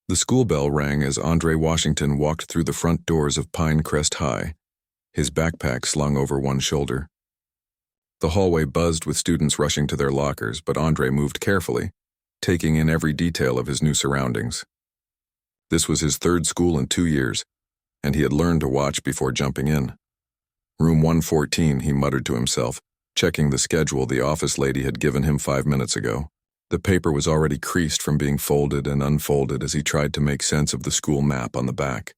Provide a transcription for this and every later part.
The school bell rang as Andre Washington walked through the front doors of Pinecrest High, his backpack slung over one shoulder. The hallway buzzed with students rushing to their lockers, but Andre moved carefully, taking in every detail of his new surroundings. This was his third school in 2 years, and he had learned to watch before jumping in. Room 114, he muttered to himself, checking the schedule the office lady had given him 5 minutes ago. The paper was already creased from being folded and unfolded as he tried to make sense of the school map on the back.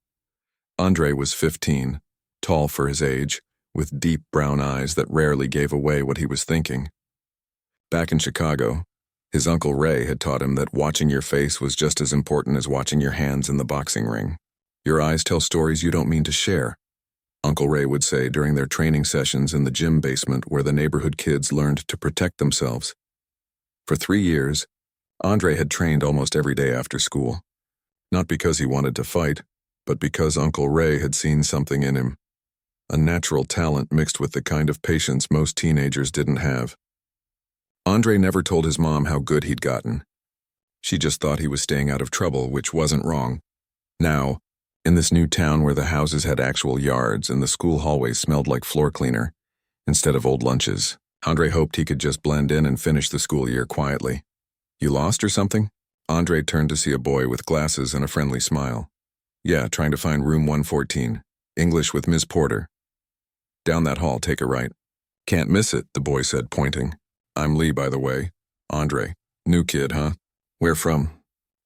Andre was 15, tall for his age, with deep brown eyes that rarely gave away what he was thinking. Back in Chicago, his Uncle Ray had taught him that watching your face was just as important as watching your hands in the boxing ring. Your eyes tell stories you don't mean to share, Uncle Ray would say during their training sessions in the gym basement where the neighborhood kids learned to protect themselves. For 3 years, Andre had trained almost every day after school, not because he wanted to fight, but because Uncle Ray had seen something in him, a natural talent mixed with the kind of patience most teenagers didn't have. Andre never told his mom how good he'd gotten. She just thought he was staying out of trouble, which wasn't wrong. Now, in this new town where the houses had actual yards and the school hallways smelled like floor cleaner, instead of old lunches, Andre hoped he could just blend in and finish the school year quietly. You lost or something? Andre turned to see a boy with glasses and a friendly smile. Yeah, trying to find room 114. English with Ms. Porter. Down that hall, take a right. Can't miss it, the boy said, pointing. I'm Lee, by the way. Andre. New kid, huh? Where from?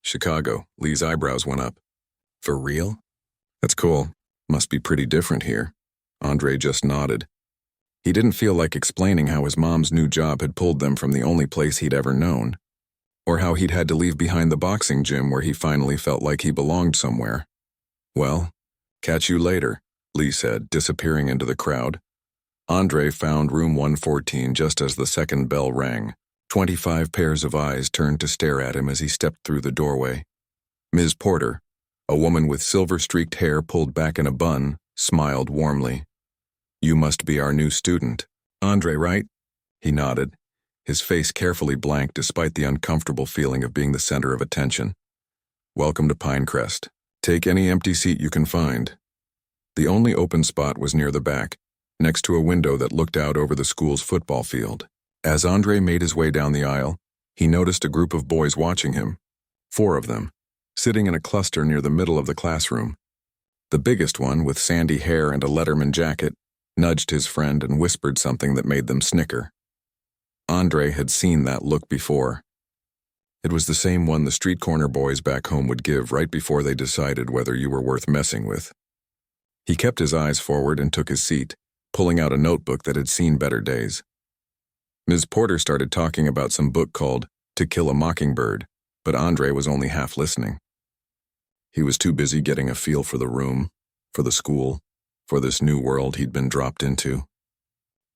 Chicago. Lee's eyebrows went up. For real? That's cool. Must be pretty different here. Andre just nodded. He didn't feel like explaining how his mom's new job had pulled them from the only place he'd ever known, or how he'd had to leave behind the boxing gym where he finally felt like he belonged somewhere. Well, catch you later, Lee said, disappearing into the crowd. Andre found room 114 just as the second bell rang. 25 pairs of eyes turned to stare at him as he stepped through the doorway. Ms. Porter, a woman with silver-streaked hair pulled back in a bun, smiled warmly. You must be our new student. Andre, right? He nodded, his face carefully blank despite the uncomfortable feeling of being the center of attention. Welcome to Pinecrest. Take any empty seat you can find. The only open spot was near the back, next to a window that looked out over the school's football field. As Andre made his way down the aisle, he noticed a group of boys watching him. 4 of them, sitting in a cluster near the middle of the classroom. The biggest one, with sandy hair and a Letterman jacket, nudged his friend and whispered something that made them snicker. Andre had seen that look before. It was the same one the street corner boys back home would give right before they decided whether you were worth messing with. He kept his eyes forward and took his seat, pulling out a notebook that had seen better days. Ms. Porter started talking about some book called To Kill a Mockingbird, but Andre was only half listening. He was too busy getting a feel for the room, for the school, for this new world he'd been dropped into.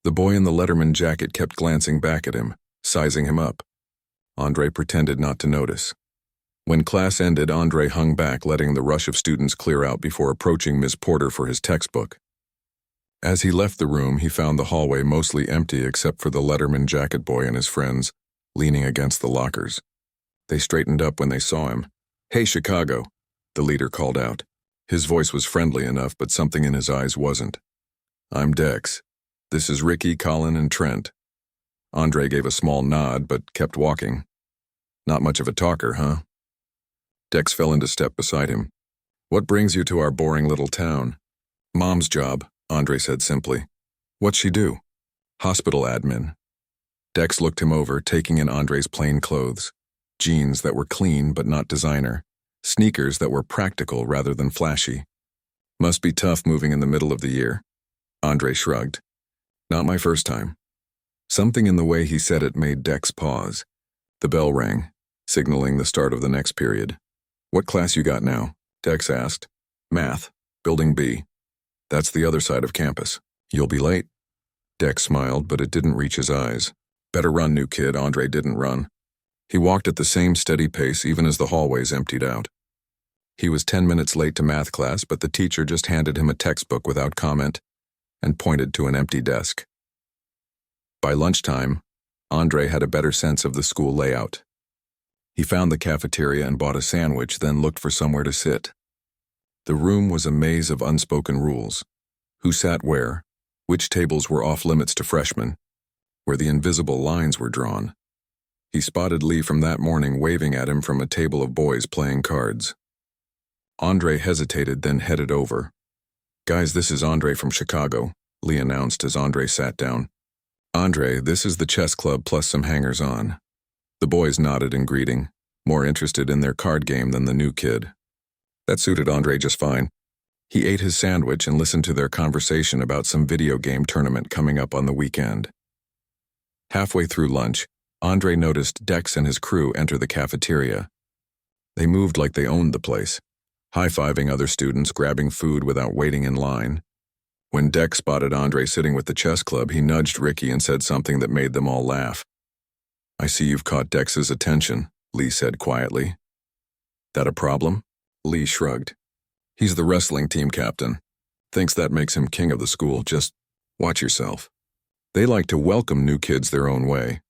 The boy in the Letterman jacket kept glancing back at him, sizing him up. Andre pretended not to notice. When class ended, Andre hung back, letting the rush of students clear out before approaching Ms. Porter for his textbook. As he left the room, he found the hallway mostly empty except for the Letterman jacket boy and his friends, leaning against the lockers. They straightened up when they saw him. Hey, Chicago, the leader called out. His voice was friendly enough, but something in his eyes wasn't. I'm Dex. This is Ricky, Colin, and Trent. Andre gave a small nod, but kept walking. Not much of a talker, huh? Dex fell into step beside him. What brings you to our boring little town? Mom's job, Andre said simply. What'd she do? Hospital admin. Dex looked him over, taking in Andre's plain clothes. Jeans that were clean but not designer. Sneakers that were practical rather than flashy. Must be tough moving in the middle of the year. Andre shrugged. Not my first time. Something in the way he said it made Dex pause. The bell rang, signaling the start of the next period. What class you got now? Dex asked. Math, Building B. That's the other side of campus. You'll be late. Dex smiled, but it didn't reach his eyes. Better run, new kid. Andre didn't run. He walked at the same steady pace even as the hallways emptied out. He was 10 minutes late to math class, but the teacher just handed him a textbook without comment and pointed to an empty desk. By lunchtime, Andre had a better sense of the school layout. He found the cafeteria and bought a sandwich, then looked for somewhere to sit. The room was a maze of unspoken rules. Who sat where, which tables were off limits to freshmen, where the invisible lines were drawn. He spotted Lee from that morning waving at him from a table of boys playing cards. Andre hesitated, then headed over. "Guys, this is Andre from Chicago," Lee announced as Andre sat down. "Andre, this is the chess club plus some hangers-on." The boys nodded in greeting, more interested in their card game than the new kid. That suited Andre just fine. He ate his sandwich and listened to their conversation about some video game tournament coming up on the weekend. Halfway through lunch, Andre noticed Dex and his crew enter the cafeteria. They moved like they owned the place, high-fiving other students, grabbing food without waiting in line. When Dex spotted Andre sitting with the chess club, he nudged Ricky and said something that made them all laugh. "I see you've caught Dex's attention," Lee said quietly. "That a problem?" Lee shrugged. "He's the wrestling team captain. Thinks that makes him king of the school. Just watch yourself. They like to welcome new kids their own way."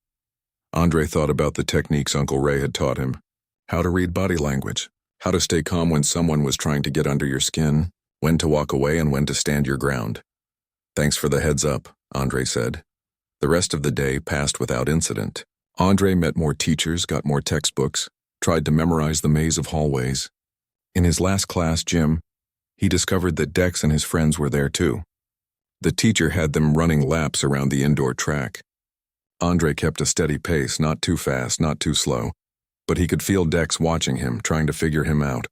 Andre thought about the techniques Uncle Ray had taught him. How to read body language, how to stay calm when someone was trying to get under your skin, when to walk away and when to stand your ground. "Thanks for the heads up," Andre said. The rest of the day passed without incident. Andre met more teachers, got more textbooks, tried to memorize the maze of hallways. In his last class, gym, he discovered that Dex and his friends were there too. The teacher had them running laps around the indoor track. Andre kept a steady pace, not too fast, not too slow, but he could feel Dex watching him, trying to figure him out.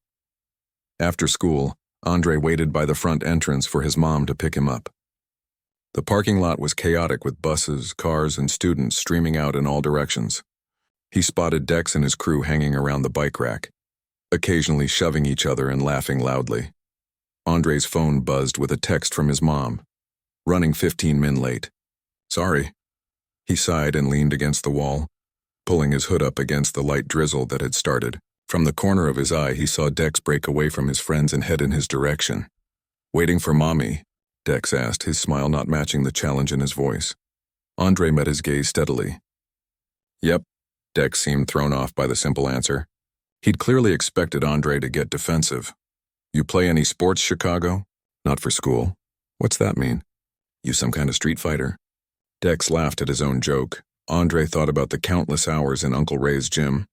After school, Andre waited by the front entrance for his mom to pick him up. The parking lot was chaotic with buses, cars, and students streaming out in all directions. He spotted Dex and his crew hanging around the bike rack, occasionally shoving each other and laughing loudly. Andre's phone buzzed with a text from his mom. "Running 15 min late. Sorry." He sighed and leaned against the wall, pulling his hood up against the light drizzle that had started. From the corner of his eye, he saw Dex break away from his friends and head in his direction. "Waiting for Mommy?" Dex asked, his smile not matching the challenge in his voice. Andre met his gaze steadily. "Yep." Dex seemed thrown off by the simple answer. He'd clearly expected Andre to get defensive. "You play any sports, Chicago?" "Not for school." "What's that mean?" "You some kind of street fighter?" Dex laughed at his own joke. Andre thought about the countless hours in Uncle Ray's gym.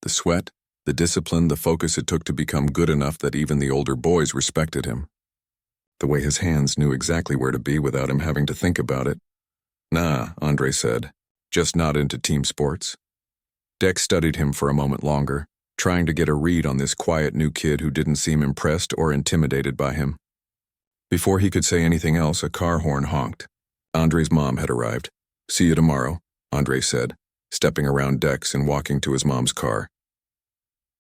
The sweat, the discipline, the focus it took to become good enough that even the older boys respected him. The way his hands knew exactly where to be without him having to think about it. "Nah," Andre said. "Just not into team sports." Dex studied him for a moment longer, trying to get a read on this quiet new kid who didn't seem impressed or intimidated by him. Before he could say anything else, a car horn honked. Andre's mom had arrived. "See you tomorrow," Andre said, stepping around Dex and walking to his mom's car.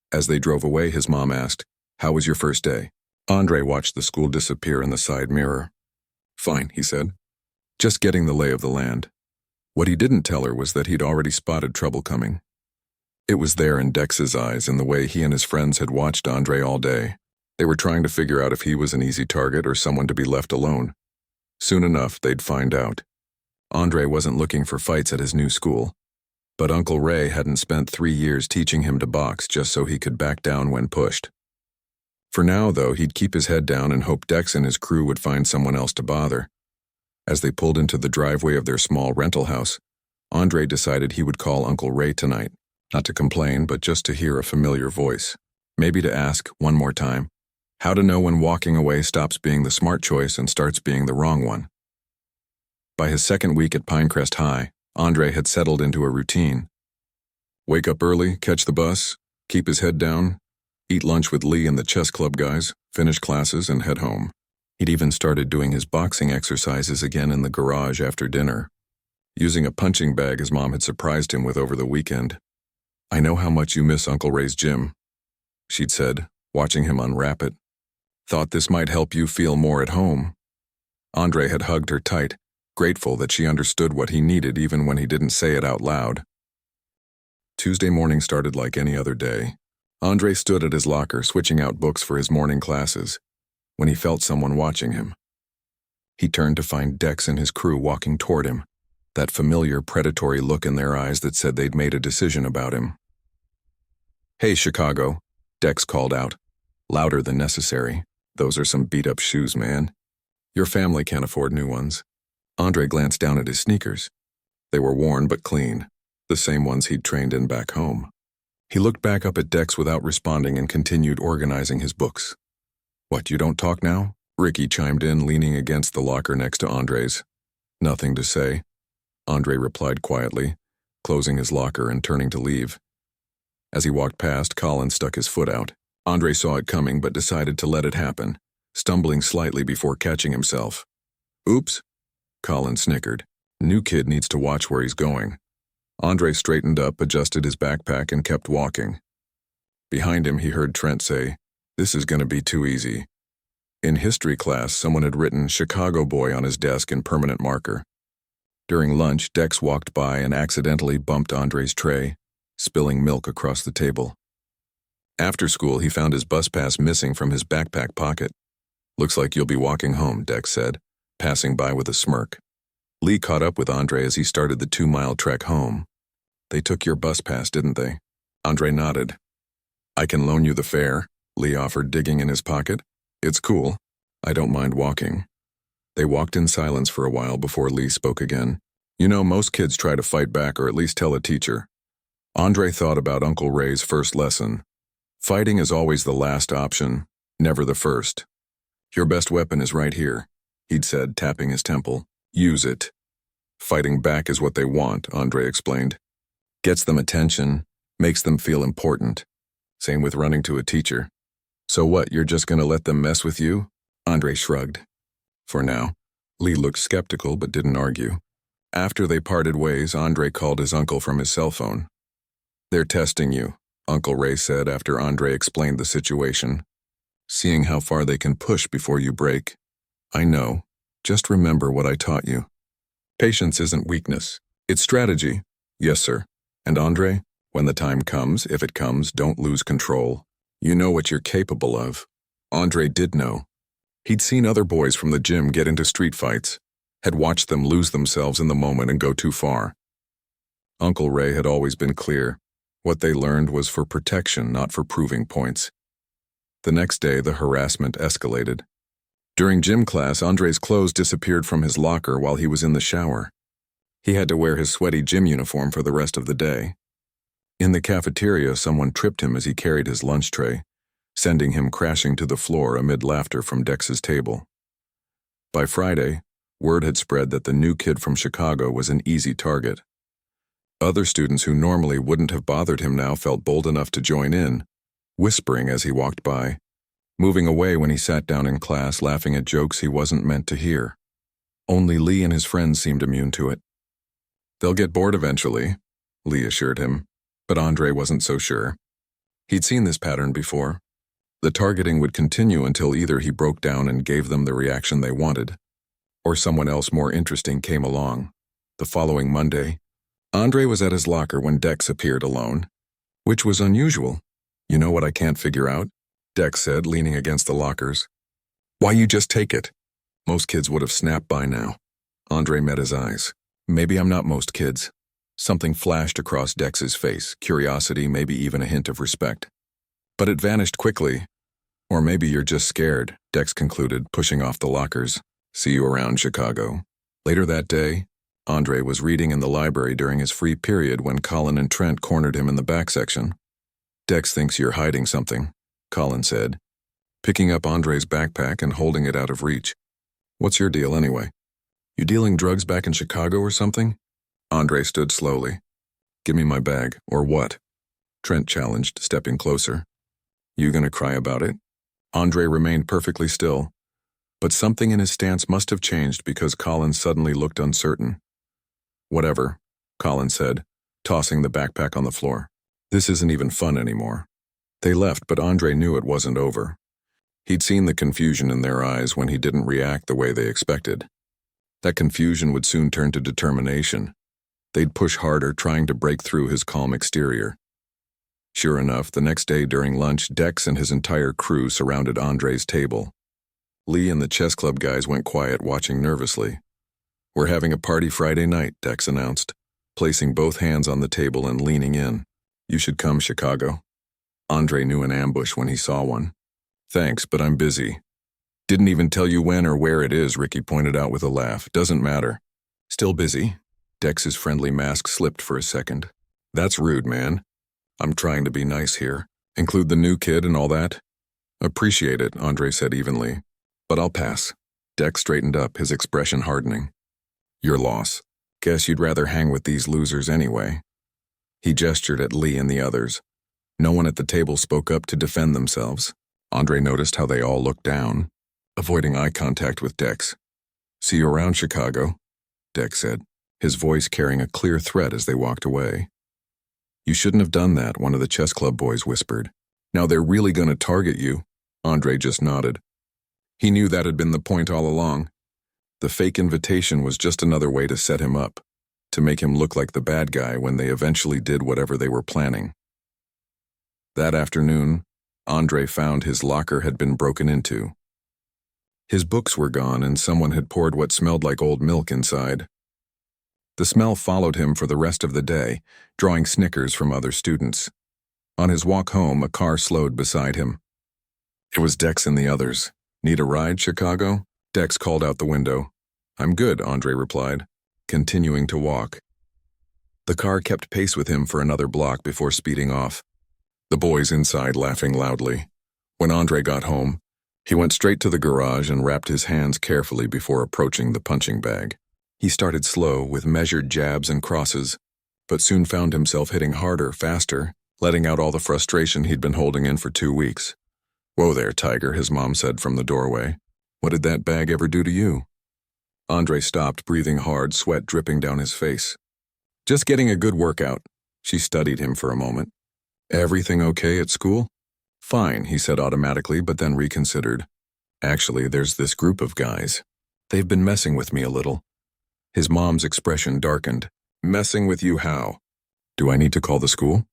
As they drove away, his mom asked, "How was your first day?" Andre watched the school disappear in the side mirror. "Fine," he said. Just getting the lay of the land. What he didn't tell her was that he'd already spotted trouble coming. It was there in Dex's eyes, in the way he and his friends had watched Andre all day. They were trying to figure out if he was an easy target or someone to be left alone. Soon enough, they'd find out. Andre wasn't looking for fights at his new school, but Uncle Ray hadn't spent 3 years teaching him to box just so he could back down when pushed. For now, though, he'd keep his head down and hope Dex and his crew would find someone else to bother. As they pulled into the driveway of their small rental house, Andre decided he would call Uncle Ray tonight, not to complain, but just to hear a familiar voice. Maybe to ask, one more time, how to know when walking away stops being the smart choice and starts being the wrong one. By his second week at Pinecrest High, Andre had settled into a routine. Wake up early, catch the bus, keep his head down, eat lunch with Lee and the chess club guys, finish classes, and head home. He'd even started doing his boxing exercises again in the garage after dinner, using a punching bag his mom had surprised him with over the weekend. "I know how much you miss Uncle Ray's gym," she'd said, watching him unwrap it. "Thought this might help you feel more at home." Andre had hugged her tight, grateful that she understood what he needed even when he didn't say it out loud. Tuesday morning started like any other day. Andre stood at his locker switching out books for his morning classes when he felt someone watching him. He turned to find Dex and his crew walking toward him, that familiar predatory look in their eyes that said they'd made a decision about him. Hey, Chicago, Dex called out, louder than necessary. Those are some beat-up shoes, man. Your family can't afford new ones. Andre glanced down at his sneakers. They were worn but clean, the same ones he'd trained in back home. He looked back up at Dex without responding and continued organizing his books. What, you don't talk now? Ricky chimed in, leaning against the locker next to Andre's. Nothing to say, Andre replied quietly, closing his locker and turning to leave. As he walked past, Colin stuck his foot out. Andre saw it coming but decided to let it happen, stumbling slightly before catching himself. Oops, Colin snickered. New kid needs to watch where he's going. Andre straightened up, adjusted his backpack, and kept walking. Behind him, he heard Trent say, "This is going to be too easy." In history class, someone had written Chicago boy on his desk in permanent marker. During lunch, Dex walked by and accidentally bumped Andre's tray, spilling milk across the table. After school, he found his bus pass missing from his backpack pocket. "Looks like you'll be walking home," Dex said, passing by with a smirk. Lee caught up with Andre as he started the 2-mile trek home. "They took your bus pass, didn't they?" Andre nodded. "I can loan you the fare," Lee offered, digging in his pocket. "It's cool. I don't mind walking." They walked in silence for a while before Lee spoke again. "You know, most kids try to fight back or at least tell a teacher." Andre thought about Uncle Ray's first lesson. Fighting is always the last option, never the first. "Your best weapon is right here," he'd said, tapping his temple. "Use it." Fighting back is what they want, Andre explained. Gets them attention, makes them feel important. Same with running to a teacher. "So what, you're just gonna let them mess with you?" Andre shrugged. For now. Lee looked skeptical but didn't argue. After they parted ways, Andre called his uncle from his cell phone. "They're testing you," Uncle Ray said after Andre explained the situation. "Seeing how far they can push before you break." "I know. Just remember what I taught you. Patience isn't weakness. It's strategy." "Yes, sir. And Andre, when the time comes, if it comes, don't lose control. You know what you're capable of." Andre did know. He'd seen other boys from the gym get into street fights, had watched them lose themselves in the moment and go too far. Uncle Ray had always been clear. What they learned was for protection, not for proving points. The next day, the harassment escalated. During gym class, Andre's clothes disappeared from his locker while he was in the shower. He had to wear his sweaty gym uniform for the rest of the day. In the cafeteria, someone tripped him as he carried his lunch tray, sending him crashing to the floor amid laughter from Dex's table. By Friday, word had spread that the new kid from Chicago was an easy target. Other students who normally wouldn't have bothered him now felt bold enough to join in, whispering as he walked by, moving away when he sat down in class, laughing at jokes he wasn't meant to hear. Only Lee and his friends seemed immune to it. "They'll get bored eventually," Lee assured him, but Andre wasn't so sure. He'd seen this pattern before. The targeting would continue until either he broke down and gave them the reaction they wanted, or someone else more interesting came along. The following Monday, Andre was at his locker when Dex appeared alone, which was unusual. "You know what I can't figure out?" Dex said, leaning against the lockers. "Why you just take it?" Most kids would have snapped by now. Andre met his eyes. "Maybe I'm not most kids." Something flashed across Dex's face, curiosity, maybe even a hint of respect. But it vanished quickly. "Or maybe you're just scared," Dex concluded, pushing off the lockers. "See you around, Chicago." Later that day, Andre was reading in the library during his free period when Colin and Trent cornered him in the back section. "Dex thinks you're hiding something," Colin said, picking up Andre's backpack and holding it out of reach. "What's your deal anyway? You dealing drugs back in Chicago or something?" Andre stood slowly. "Give me my bag, or what?" Trent challenged, stepping closer. "You gonna cry about it?" Andre remained perfectly still, but something in his stance must have changed because Colin suddenly looked uncertain. "Whatever," Colin said, tossing the backpack on the floor. "This isn't even fun anymore." They left, but Andre knew it wasn't over. He'd seen the confusion in their eyes when he didn't react the way they expected. That confusion would soon turn to determination. They'd push harder, trying to break through his calm exterior. Sure enough, the next day during lunch, Dex and his entire crew surrounded Andre's table. Lee and the chess club guys went quiet, watching nervously. "We're having a party Friday night," Dex announced, placing both hands on the table and leaning in. "You should come, Chicago." Andre knew an ambush when he saw one. Thanks, but I'm busy. Didn't even tell you when or where it is, Ricky pointed out with a laugh. Doesn't matter. Still busy? Dex's friendly mask slipped for a second. That's rude, man. I'm trying to be nice here. Include the new kid and all that? Appreciate it, Andre said evenly. But I'll pass. Dex straightened up, his expression hardening. Your loss. Guess you'd rather hang with these losers anyway. He gestured at Lee and the others. No one at the table spoke up to defend themselves. Andre noticed how they all looked down, avoiding eye contact with Dex. See you around, Chicago, Dex said, his voice carrying a clear threat as they walked away. You shouldn't have done that, one of the chess club boys whispered. Now they're really going to target you. Andre just nodded. He knew that had been the point all along. The fake invitation was just another way to set him up, to make him look like the bad guy when they eventually did whatever they were planning. That afternoon, Andre found his locker had been broken into. His books were gone and someone had poured what smelled like old milk inside. The smell followed him for the rest of the day, drawing snickers from other students. On his walk home, a car slowed beside him. It was Dex and the others. Need a ride, Chicago? Dex called out the window. I'm good, Andre replied, continuing to walk. The car kept pace with him for another block before speeding off. The boys inside laughing loudly. When Andre got home, he went straight to the garage and wrapped his hands carefully before approaching the punching bag. He started slow, with measured jabs and crosses, but soon found himself hitting harder, faster, letting out all the frustration he'd been holding in for 2 weeks. Whoa there, Tiger, his mom said from the doorway. What did that bag ever do to you? Andre stopped, breathing hard, sweat dripping down his face. Just getting a good workout. She studied him for a moment. Everything okay at school? Fine, he said automatically, but then reconsidered. Actually, there's this group of guys. They've been messing with me a little. His mom's expression darkened. Messing with you how? Do I need to call the school?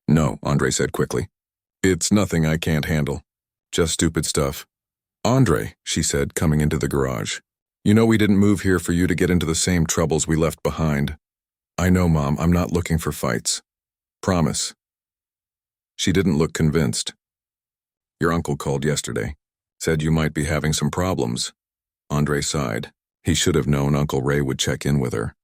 No, Andre said quickly. It's nothing I can't handle. Just stupid stuff. Andre, she said, coming into the garage. You know we didn't move here for you to get into the same troubles we left behind. I know, Mom, I'm not looking for fights. Promise. She didn't look convinced. Your uncle called yesterday. Said you might be having some problems. Andre sighed. He should have known Uncle Ray would check in with her.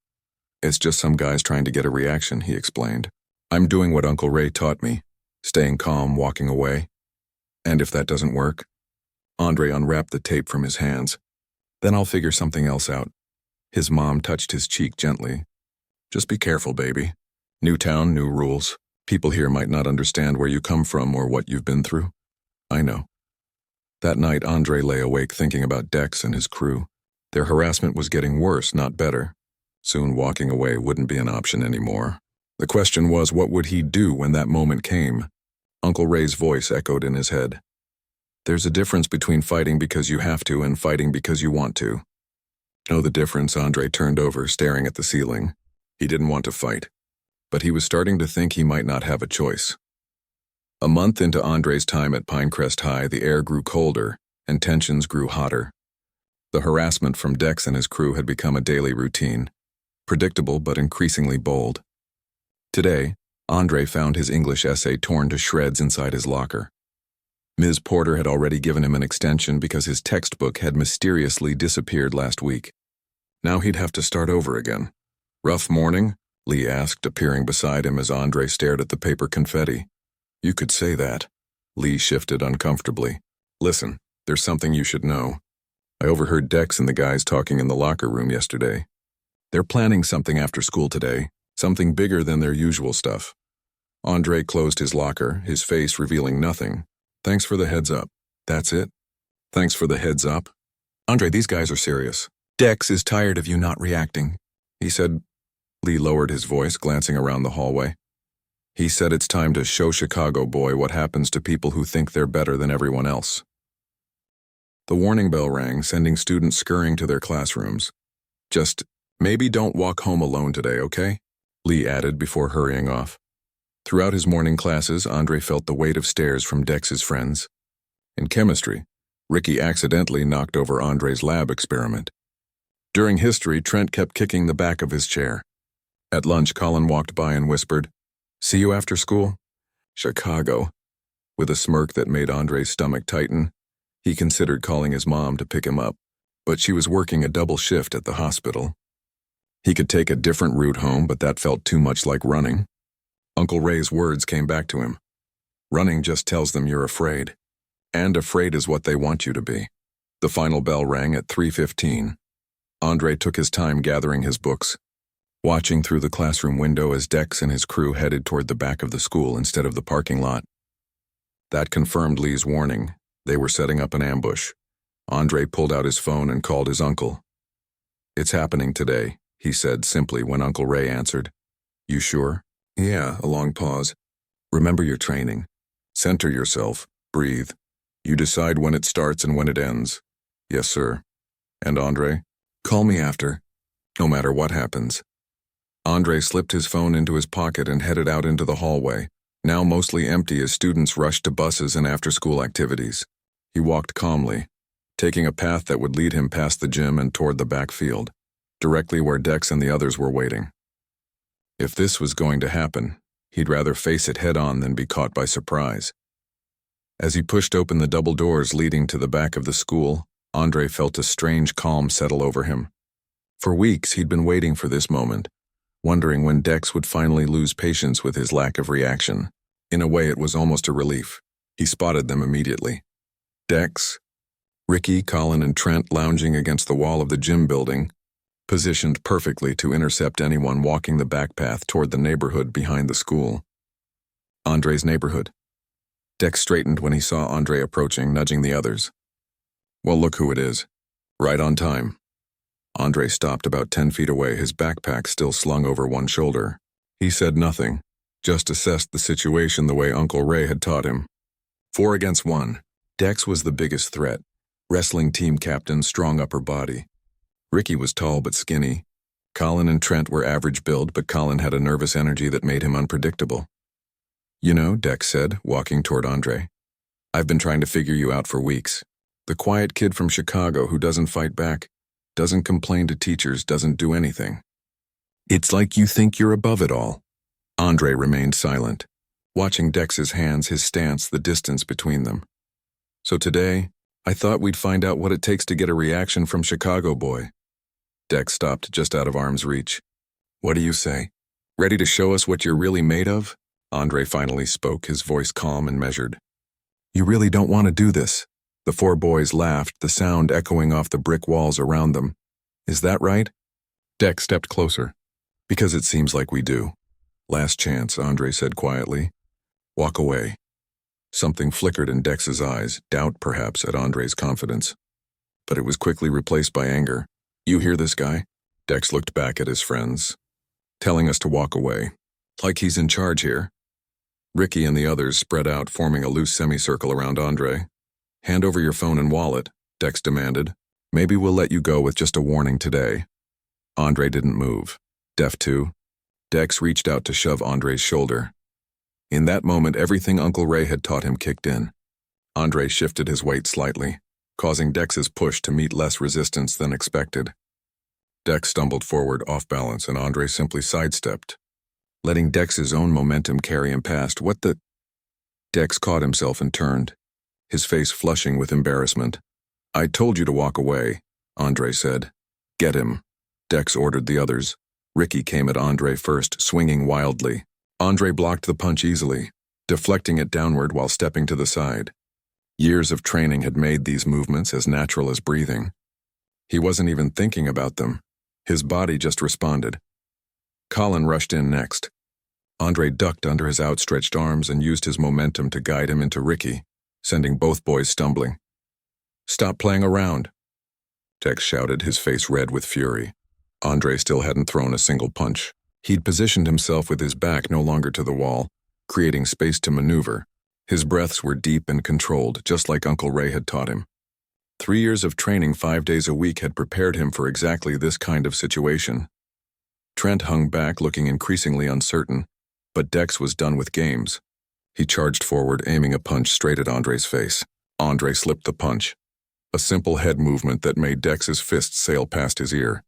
It's just some guys trying to get a reaction, he explained. I'm doing what Uncle Ray taught me, staying calm, walking away. And if that doesn't work? Andre unwrapped the tape from his hands. Then I'll figure something else out. His mom touched his cheek gently. Just be careful, baby. New town, new rules. People here might not understand where you come from or what you've been through. I know. That night, Andre lay awake thinking about Dex and his crew. Their harassment was getting worse, not better. Soon walking away wouldn't be an option anymore. The question was, what would he do when that moment came? Uncle Ray's voice echoed in his head. There's a difference between fighting because you have to and fighting because you want to. Know the difference? Andre turned over, staring at the ceiling. He didn't want to fight, but he was starting to think he might not have a choice. A month into Andre's time at Pinecrest High, the air grew colder and tensions grew hotter. The harassment from Dex and his crew had become a daily routine, predictable but increasingly bold. Today, Andre found his English essay torn to shreds inside his locker. Ms. Porter had already given him an extension because his textbook had mysteriously disappeared last week. Now he'd have to start over again. Rough morning? Lee asked, appearing beside him as Andre stared at the paper confetti. You could say that. Lee shifted uncomfortably. Listen, there's something you should know. I overheard Dex and the guys talking in the locker room yesterday. They're planning something after school today, something bigger than their usual stuff. Andre closed his locker, his face revealing nothing. Thanks for the heads up. That's it? Thanks for the heads up? Andre, these guys are serious. Dex is tired of you not reacting, he said. Lee lowered his voice, glancing around the hallway. He said it's time to show Chicago boy what happens to people who think they're better than everyone else. The warning bell rang, sending students scurrying to their classrooms. Just, maybe don't walk home alone today, okay? Lee added before hurrying off. Throughout his morning classes, Andre felt the weight of stares from Dex's friends. In chemistry, Ricky accidentally knocked over Andre's lab experiment. During history, Trent kept kicking the back of his chair. At lunch, Colin walked by and whispered, See you after school? Chicago. With a smirk that made Andre's stomach tighten, he considered calling his mom to pick him up, but she was working a double shift at the hospital. He could take a different route home, but that felt too much like running. Uncle Ray's words came back to him. Running just tells them you're afraid. And afraid is what they want you to be. The final bell rang at 3:15. Andre took his time gathering his books, watching through the classroom window as Dex and his crew headed toward the back of the school instead of the parking lot. That confirmed Lee's warning. They were setting up an ambush. Andre pulled out his phone and called his uncle. "It's happening today," he said simply when Uncle Ray answered. "You sure?" "Yeah," a long pause. "Remember your training. Center yourself. Breathe. You decide when it starts and when it ends." "Yes, sir." "And Andre? Call me after, no matter what happens." Andre slipped his phone into his pocket and headed out into the hallway, now mostly empty as students rushed to buses and after-school activities. He walked calmly, taking a path that would lead him past the gym and toward the backfield, directly where Dex and the others were waiting. If this was going to happen, he'd rather face it head-on than be caught by surprise. As he pushed open the double doors leading to the back of the school, Andre felt a strange calm settle over him. For weeks, he'd been waiting for this moment, wondering when Dex would finally lose patience with his lack of reaction. In a way, it was almost a relief. He spotted them immediately. Dex, Ricky, Colin, and Trent lounging against the wall of the gym building, positioned perfectly to intercept anyone walking the back path toward the neighborhood behind the school. Andre's neighborhood. Dex straightened when he saw Andre approaching, nudging the others. "Well, look who it is. Right on time." Andre stopped about 10 feet away, his backpack still slung over one shoulder. He said nothing, just assessed the situation the way Uncle Ray had taught him. 4 against 1. Dex was the biggest threat. Wrestling team captain, strong upper body. Ricky was tall but skinny. Colin and Trent were average build, but Colin had a nervous energy that made him unpredictable. "You know," Dex said, walking toward Andre, "I've been trying to figure you out for weeks. The quiet kid from Chicago who doesn't fight back, doesn't complain to teachers, doesn't do anything. It's like you think you're above it all." Andre remained silent, watching Dex's hands, his stance, the distance between them. "So today, I thought we'd find out what it takes to get a reaction from Chicago boy." Dex stopped just out of arm's reach. "What do you say? Ready to show us what you're really made of?" Andre finally spoke, his voice calm and measured. "You really don't want to do this?" The 4 boys laughed, the sound echoing off the brick walls around them. "Is that right?" Dex stepped closer. "Because it seems like we do." "Last chance," Andre said quietly. "Walk away." Something flickered in Dex's eyes, doubt perhaps at Andre's confidence. But it was quickly replaced by anger. "You hear this guy?" Dex looked back at his friends. "Telling us to walk away. Like he's in charge here." Ricky and the others spread out, forming a loose semicircle around Andre. "Hand over your phone and wallet," Dex demanded. "Maybe we'll let you go with just a warning today." Andre didn't move. Deaf too. Dex reached out to shove Andre's shoulder. In that moment, everything Uncle Ray had taught him kicked in. Andre shifted his weight slightly, causing Dex's push to meet less resistance than expected. Dex stumbled forward off balance and Andre simply sidestepped, letting Dex's own momentum carry him past. "What the—" Dex caught himself and turned, his face flushing with embarrassment. "I told you to walk away," Andre said. "Get him," Dex ordered the others. Ricky came at Andre first, swinging wildly. Andre blocked the punch easily, deflecting it downward while stepping to the side. Years of training had made these movements as natural as breathing. He wasn't even thinking about them. His body just responded. Colin rushed in next. Andre ducked under his outstretched arms and used his momentum to guide him into Ricky, sending both boys stumbling. "Stop playing around," Dex shouted, his face red with fury. Andre still hadn't thrown a single punch. He'd positioned himself with his back no longer to the wall, creating space to maneuver. His breaths were deep and controlled, just like Uncle Ray had taught him. 3 years of training 5 days a week had prepared him for exactly this kind of situation. Trent hung back, looking increasingly uncertain, but Dex was done with games. He charged forward, aiming a punch straight at Andre's face. Andre slipped the punch, a simple head movement that made Dex's fist sail past his ear,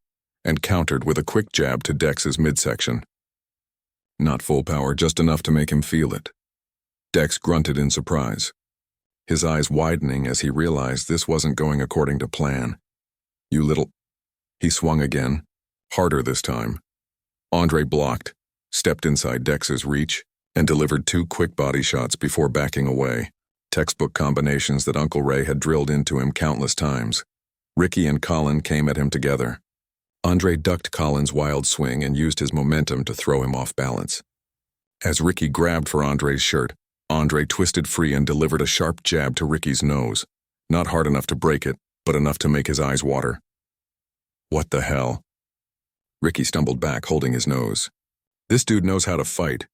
and countered with a quick jab to Dex's midsection. Not full power, just enough to make him feel it. Dex grunted in surprise, his eyes widening as he realized this wasn't going according to plan. You little... He swung again, harder this time. Andre blocked, stepped inside Dex's reach, and delivered 2 quick body shots before backing away. Textbook combinations that Uncle Ray had drilled into him countless times. Ricky and Colin came at him together. Andre ducked Colin's wild swing and used his momentum to throw him off balance. As Ricky grabbed for Andre's shirt, Andre twisted free and delivered a sharp jab to Ricky's nose. Not hard enough to break it, but enough to make his eyes water. What the hell? Ricky stumbled back, holding his nose. This dude knows how to fight.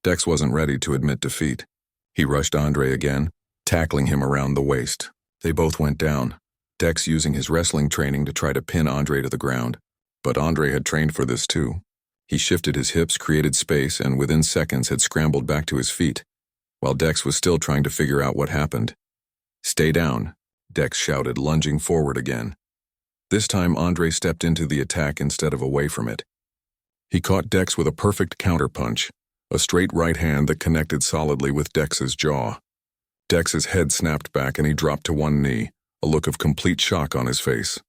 Dex wasn't ready to admit defeat. He rushed Andre again, tackling him around the waist. They both went down, Dex using his wrestling training to try to pin Andre to the ground. But Andre had trained for this too. He shifted his hips, created space, and within seconds had scrambled back to his feet, while Dex was still trying to figure out what happened. Stay down, Dex shouted, lunging forward again. This time Andre stepped into the attack instead of away from it. He caught Dex with a perfect counterpunch, a straight right hand that connected solidly with Dex's jaw. Dex's head snapped back and he dropped to one knee, a look of complete shock on his face.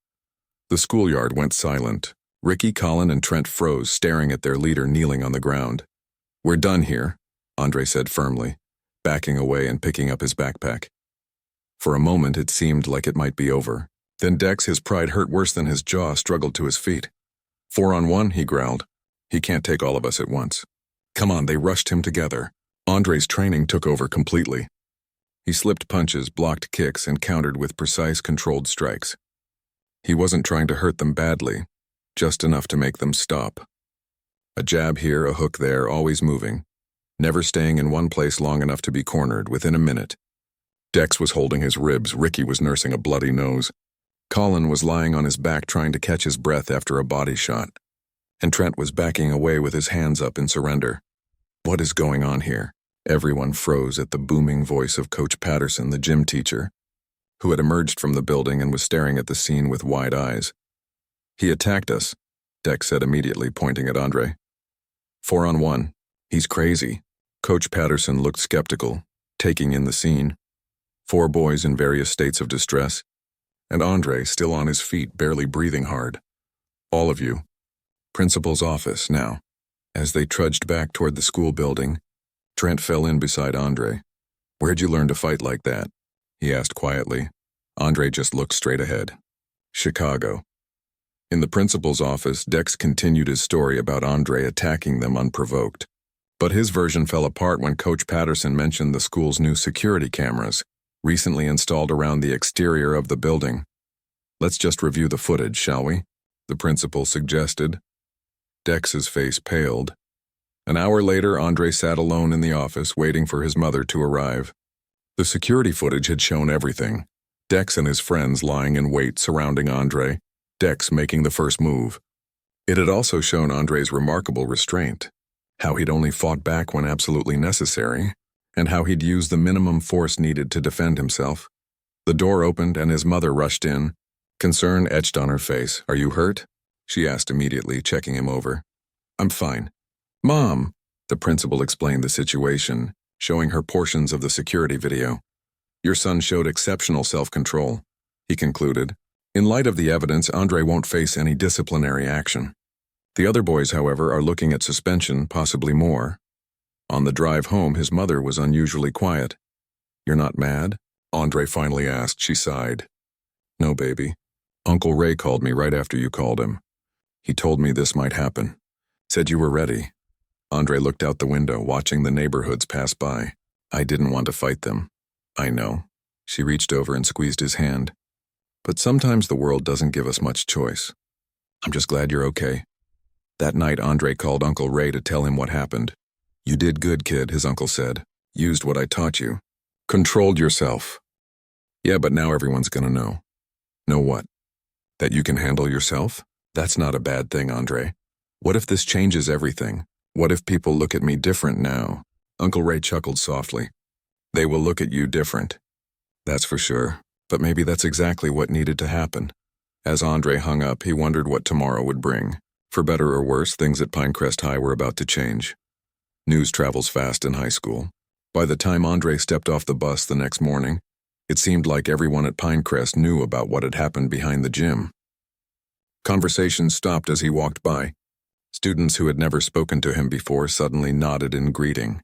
The schoolyard went silent. Ricky, Colin, and Trent froze, staring at their leader kneeling on the ground. We're done here, Andre said firmly, backing away and picking up his backpack. For a moment it seemed like it might be over. Then Dex, his pride hurt worse than his jaw, struggled to his feet. 4-on-1, he growled. He can't take all of us at once. Come on, they rushed him together. Andre's training took over completely. He slipped punches, blocked kicks, and countered with precise, controlled strikes. He wasn't trying to hurt them badly, just enough to make them stop. A jab here, a hook there, always moving, never staying in one place long enough to be cornered within a minute. Dex was holding his ribs, Ricky was nursing a bloody nose. Colin was lying on his back trying to catch his breath after a body shot, and Trent was backing away with his hands up in surrender. What is going on here? Everyone froze at the booming voice of Coach Patterson, the gym teacher, who had emerged from the building and was staring at the scene with wide eyes. He attacked us, Dex said immediately, pointing at Andre. 4-on-1. He's crazy. Coach Patterson looked skeptical, taking in the scene. 4 boys in various states of distress, and Andre still on his feet, barely breathing hard. All of you. Principal's office, now. As they trudged back toward the school building, Trent fell in beside Andre. Where'd you learn to fight like that? He asked quietly. Andre just looked straight ahead. Chicago. In the principal's office, Dex continued his story about Andre attacking them unprovoked. But his version fell apart when Coach Patterson mentioned the school's new security cameras, recently installed around the exterior of the building. Let's just review the footage, shall we? The principal suggested. Dex's face paled. An hour later, Andre sat alone in the office, waiting for his mother to arrive. The security footage had shown everything. Dex and his friends lying in wait surrounding Andre, Dex making the first move. It had also shown Andre's remarkable restraint, how he'd only fought back when absolutely necessary, and how he'd used the minimum force needed to defend himself. The door opened and his mother rushed in, concern etched on her face. Are you hurt? She asked immediately, checking him over. I'm fine. Mom, the principal explained the situation, showing her portions of the security video. Your son showed exceptional self-control, he concluded. In light of the evidence, Andre won't face any disciplinary action. The other boys, however, are looking at suspension, possibly more. On the drive home, his mother was unusually quiet. You're not mad? Andre finally asked. She sighed. No, baby. Uncle Ray called me right after you called him. He told me this might happen. Said you were ready. Andre looked out the window, watching the neighborhoods pass by. I didn't want to fight them. I know. She reached over and squeezed his hand. But sometimes the world doesn't give us much choice. I'm just glad you're okay. That night, Andre called Uncle Ray to tell him what happened. You did good, kid, his uncle said. Used what I taught you. Controlled yourself. Yeah, but now everyone's gonna know. Know what? That you can handle yourself? That's not a bad thing, Andre. What if this changes everything? What if people look at me different now? Uncle Ray chuckled softly. They will look at you different. That's for sure. But maybe that's exactly what needed to happen. As Andre hung up, he wondered what tomorrow would bring. For better or worse, things at Pinecrest High were about to change. News travels fast in high school. By the time Andre stepped off the bus the next morning, it seemed like everyone at Pinecrest knew about what had happened behind the gym. Conversations stopped as he walked by. Students who had never spoken to him before suddenly nodded in greeting.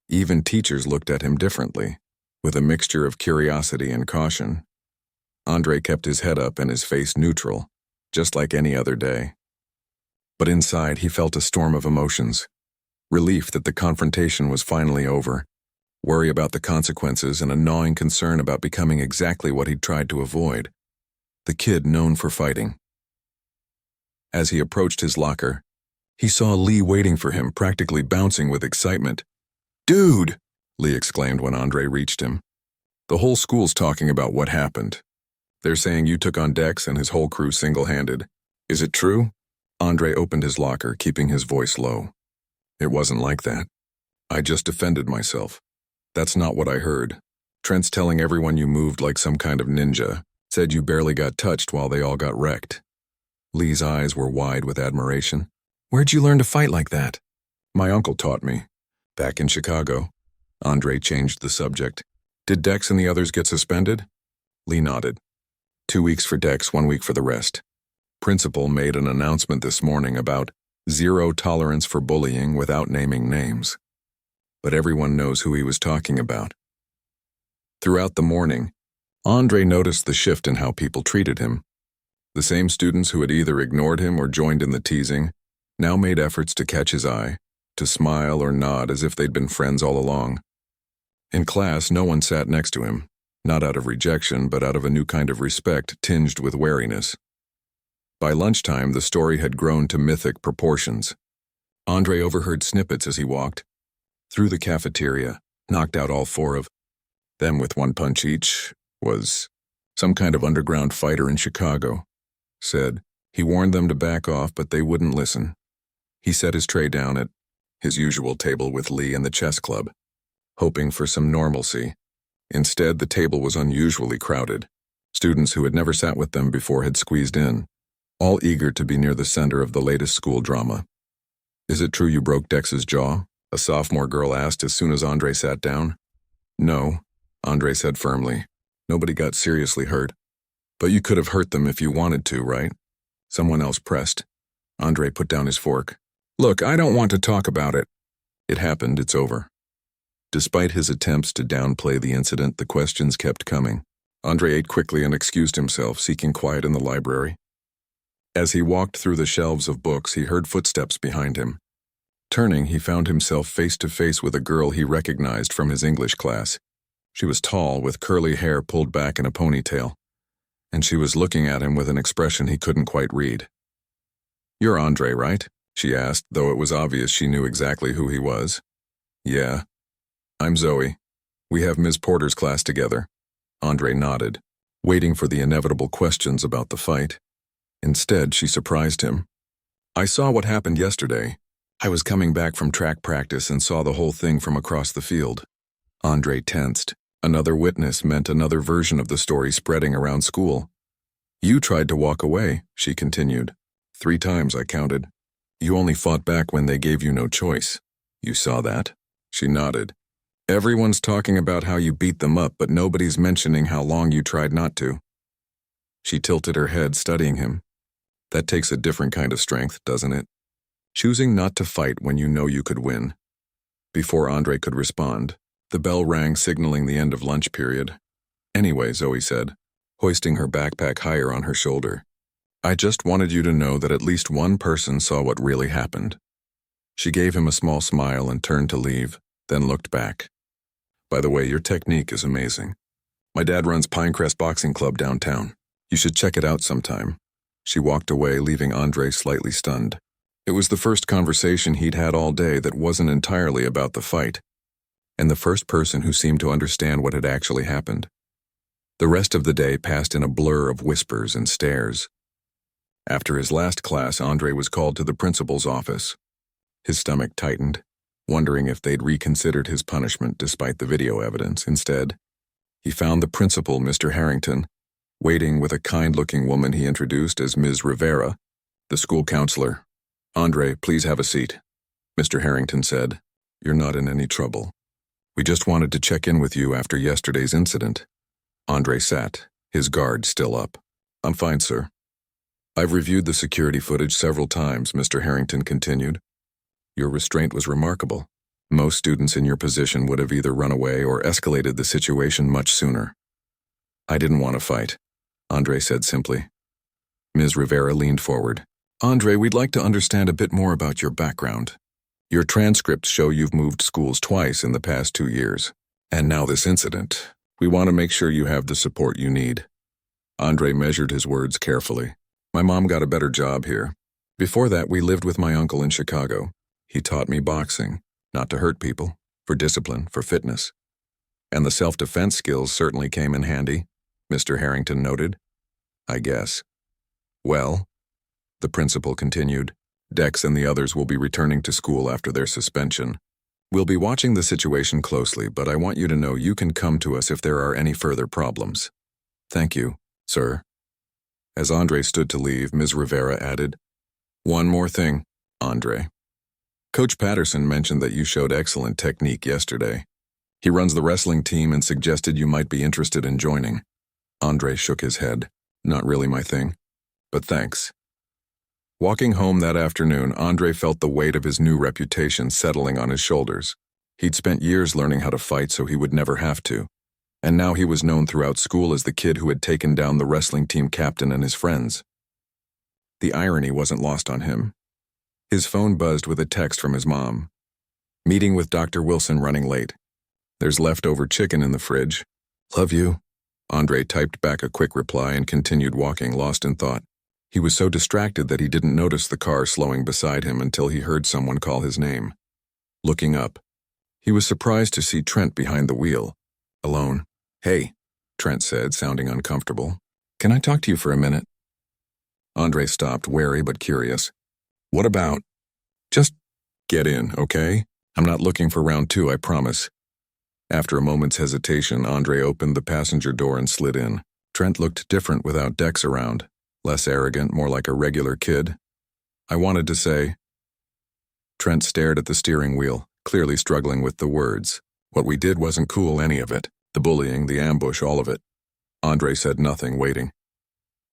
Even teachers looked at him differently, with a mixture of curiosity and caution. Andre kept his head up and his face neutral, just like any other day. But inside, he felt a storm of emotions. Relief that the confrontation was finally over, worry about the consequences, and a gnawing concern about becoming exactly what he'd tried to avoid, the kid known for fighting. As he approached his locker, he saw Lee waiting for him, practically bouncing with excitement. "Dude!" Lee exclaimed when Andre reached him. "The whole school's talking about what happened. They're saying you took on Dex and his whole crew single-handed. Is it true?" Andre opened his locker, keeping his voice low. "It wasn't like that. I just defended myself. That's not what I heard. Trent's telling everyone you moved like some kind of ninja, said you barely got touched while they all got wrecked." Lee's eyes were wide with admiration. "Where'd you learn to fight like that?" "My uncle taught me. Back in Chicago." Andre changed the subject. "Did Dex and the others get suspended?" Lee nodded. 2 weeks for Dex, 1 week for the rest. Principal made an announcement this morning about zero tolerance for bullying without naming names. But everyone knows who he was talking about. Throughout the morning, Andre noticed the shift in how people treated him. The same students who had either ignored him or joined in the teasing now made efforts to catch his eye, to smile or nod as if they'd been friends all along. In class, no one sat next to him, not out of rejection, but out of a new kind of respect tinged with wariness. By lunchtime, the story had grown to mythic proportions. Andre overheard snippets as he walked through the cafeteria, knocked out all 4 of them with 1 punch each, was some kind of underground fighter in Chicago. Said he warned them to back off, but they wouldn't listen. He set his tray down at his usual table with Lee and the chess club, hoping for some normalcy. Instead, the table was unusually crowded. Students who had never sat with them before had squeezed in, all eager to be near the center of the latest school drama. "Is it true you broke Dex's jaw?" a sophomore girl asked as soon as Andre sat down. "No," Andre said firmly. "Nobody got seriously hurt. But you could have hurt them if you wanted to, right?" Someone else pressed. Andre put down his fork. "Look, I don't want to talk about it. It happened, it's over." Despite his attempts to downplay the incident, the questions kept coming. Andre ate quickly and excused himself, seeking quiet in the library. As he walked through the shelves of books, he heard footsteps behind him. Turning, he found himself face to face with a girl he recognized from his English class. She was tall, with curly hair pulled back in a ponytail, and she was looking at him with an expression he couldn't quite read. "You're Andre, right?" she asked, though it was obvious she knew exactly who he was. "Yeah. I'm Zoe. We have Ms. Porter's class together." Andre nodded, waiting for the inevitable questions about the fight. Instead, she surprised him. "I saw what happened yesterday. I was coming back from track practice and saw the whole thing from across the field." Andre tensed. Another witness meant another version of the story spreading around school. "You tried to walk away," she continued. 3 times, I counted. You only fought back when they gave you no choice. You saw that?" She nodded. "Everyone's talking about how you beat them up, but nobody's mentioning how long you tried not to." She tilted her head, studying him. "That takes a different kind of strength, doesn't it? Choosing not to fight when you know you could win." Before Andre could respond, the bell rang, signaling the end of lunch period. "Anyway," Zoe said, hoisting her backpack higher on her shoulder, "I just wanted you to know that at least one person saw what really happened." She gave him a small smile and turned to leave, then looked back. "By the way, your technique is amazing. My dad runs Pinecrest Boxing Club downtown. You should check it out sometime." She walked away, leaving Andre slightly stunned. It was the first conversation he'd had all day that wasn't entirely about the fight, and the first person who seemed to understand what had actually happened. The rest of the day passed in a blur of whispers and stares. After his last class, Andre was called to the principal's office. His stomach tightened, wondering if they'd reconsidered his punishment despite the video evidence. Instead, he found the principal, Mr. Harrington, waiting with a kind-looking woman he introduced as Ms. Rivera, the school counselor. "Andre, please have a seat," Mr. Harrington said. "You're not in any trouble. We just wanted to check in with you after yesterday's incident. Andre sat, his guard still up. I'm fine, sir. I've reviewed the security footage several times, Mr. Harrington continued. Your restraint was remarkable. Most students in your position would have either run away or escalated the situation much sooner. I didn't want to fight, Andre said simply. Ms. Rivera leaned forward. Andre, we'd like to understand a bit more about your background. Your transcripts show you've moved schools twice in the past 2 years. And now this incident. We want to make sure you have the support you need. Andre measured his words carefully. My mom got a better job here. Before that, we lived with my uncle in Chicago. He taught me boxing, not to hurt people, for discipline, for fitness. And the self-defense skills certainly came in handy, Mr. Harrington noted. I guess. Well, the principal continued, Dex and the others will be returning to school after their suspension. We'll be watching the situation closely, but I want you to know you can come to us if there are any further problems. Thank you, sir. As Andre stood to leave, Ms. Rivera added, One more thing, Andre. Coach Patterson mentioned that you showed excellent technique yesterday. He runs the wrestling team and suggested you might be interested in joining. Andre shook his head. Not really my thing, but thanks. Walking home that afternoon, Andre felt the weight of his new reputation settling on his shoulders. He'd spent years learning how to fight so he would never have to. And now he was known throughout school as the kid who had taken down the wrestling team captain and his friends. The irony wasn't lost on him. His phone buzzed with a text from his mom. Meeting with Dr. Wilson running late. There's leftover chicken in the fridge. Love you. Andre typed back a quick reply and continued walking, lost in thought. He was so distracted that he didn't notice the car slowing beside him until he heard someone call his name. Looking up, he was surprised to see Trent behind the wheel, alone. Hey, Trent said, sounding uncomfortable. Can I talk to you for a minute? Andre stopped, wary but curious. What about? Just get in, okay? I'm not looking for round 2, I promise. After a moment's hesitation, Andre opened the passenger door and slid in. Trent looked different without Dex around. Less arrogant, more like a regular kid. I wanted to say. Trent stared at the steering wheel, clearly struggling with the words. What we did wasn't cool, any of it. The bullying, the ambush, all of it. Andre said nothing, waiting.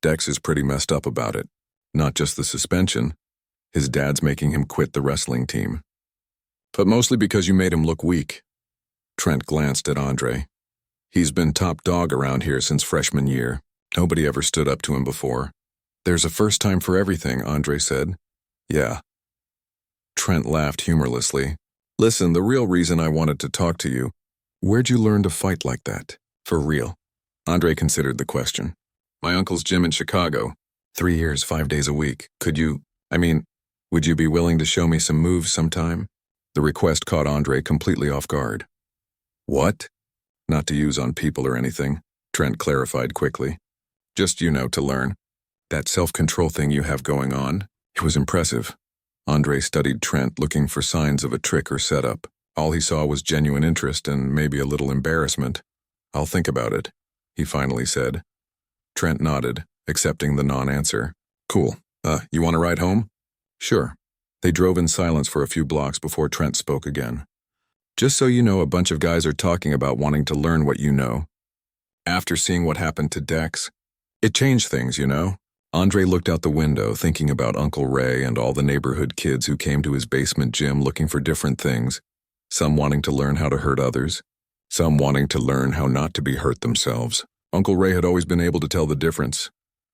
Dex is pretty messed up about it. Not just the suspension. His dad's making him quit the wrestling team. But mostly because you made him look weak. Trent glanced at Andre. He's been top dog around here since freshman year. Nobody ever stood up to him before. There's a first time for everything, Andre said. Yeah. Trent laughed humorlessly. Listen, the real reason I wanted to talk to you, where'd you learn to fight like that? For real? Andre considered the question. My uncle's gym in Chicago. 3 years, 5 days a week. Would you be willing to show me some moves sometime? The request caught Andre completely off guard. What? Not to use on people or anything, Trent clarified quickly. Just, to learn. That self-control thing you have going on, it was impressive. Andre studied Trent, looking for signs of a trick or setup. All he saw was genuine interest and maybe a little embarrassment. I'll think about it, he finally said. Trent nodded, accepting the non-answer. Cool. You want to ride home? Sure. They drove in silence for a few blocks before Trent spoke again. Just so you know, a bunch of guys are talking about wanting to learn what you know. After seeing what happened to Dex, it changed things, Andre looked out the window, thinking about Uncle Ray and all the neighborhood kids who came to his basement gym looking for different things. Some wanting to learn how to hurt others. Some wanting to learn how not to be hurt themselves. Uncle Ray had always been able to tell the difference.